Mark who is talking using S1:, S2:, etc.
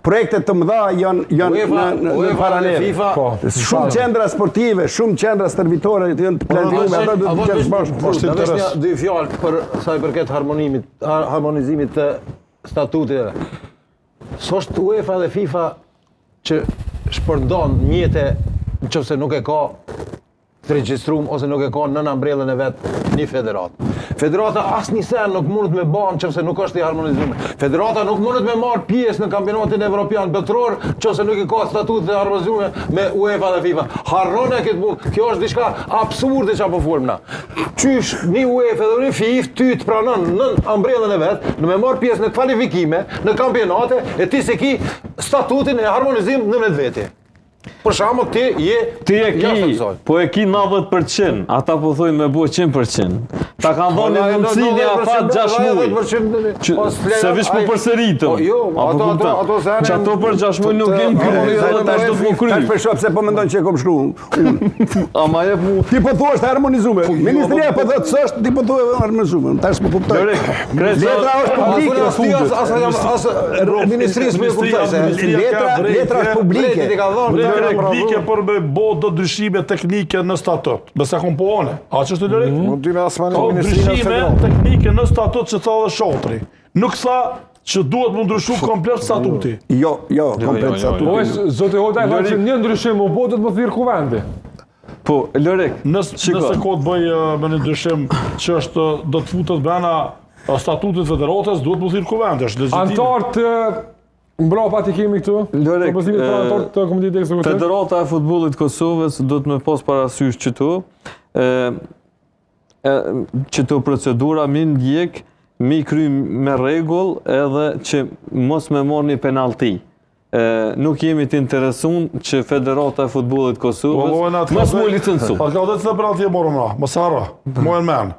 S1: Projekte të mëdha janë në paralel. Shumë qendra sportive, shumë qendra stërvitore janë të planificuara ato do të kenë bashkë.
S2: Dy fjalë për sa i përket harmonizimit të statuteve. S'është UEFA dhe FIFA që shpërndon mjete nëse nuk e ka të regjistruar ose nuk e ka nën ambrellën e vet një federat. Federata asnjëherë nuk mundet me bën nëse nuk është i harmonizuar. Federata nuk mundet me marr pjesë në kampionatin evropian botror nëse nuk e ka statut të harmonizuar me UEFA dhe FIFA. Harrone këtë punë. Kjo është diçka absurde çapo folëm na. Qysh një UEFA dhe një FIFA ty të pranon nën ambrellën e vet, në me marr pjesë në kvalifikime, në kampionate e ti se ki statutin e harmonizim në vetvete. Për shembull ti e ki,
S3: po e ki 90%, ata po thojnë me bëj 100%. Ta kanë dhënë mundësinë afat 6 muaj. Se veç po përsëritëm.
S2: Ato
S3: që ato për 6 muaj nuk kem kryerë, tash do të më kryej.
S1: Tash për shkak se po mendon që e kam shkruar.
S3: Ama jep mu.
S1: Ti po thua është harmonizuar. Ministria po thotë s'është, ti po thua harmonizuar. Tash po kuptoj. Letra është publike.
S2: Ministrisë më kuptoj se
S1: letra është publike.
S4: Teknike për me bo do ndryshime teknike në statut. Besa kom po one. A që është të lërik? Ndryshime teknike në statut që tha dhe Shotri. Nuk tha që duhet më ndryshu komplet statuti.
S1: Jo, komplet statuti.
S5: Zotë Hota e thënë që një ndryshim u bë do të më thirr kuvende.
S3: Po, Lorek,
S4: nëse ko të bëj me një ndryshim që është do të futet brenda statutit federatës, duhet më thirr kuvende, është legjitim.
S5: Antar të mbrapa ti kemi këtu.
S3: Lorek,
S5: të Komitetit Ekzekutiv.
S3: Federata e Futbollit Kosovës do të më pas parasysh që procedura mi ndjek, mi kry me rregull edhe që mos me marrë një penalti. Nuk jemi të interesun që Federata e Futbollit Kosovës mos mu licencu.
S4: Pa ka dhe të penalti e morëm na, mos harra, mojnë men.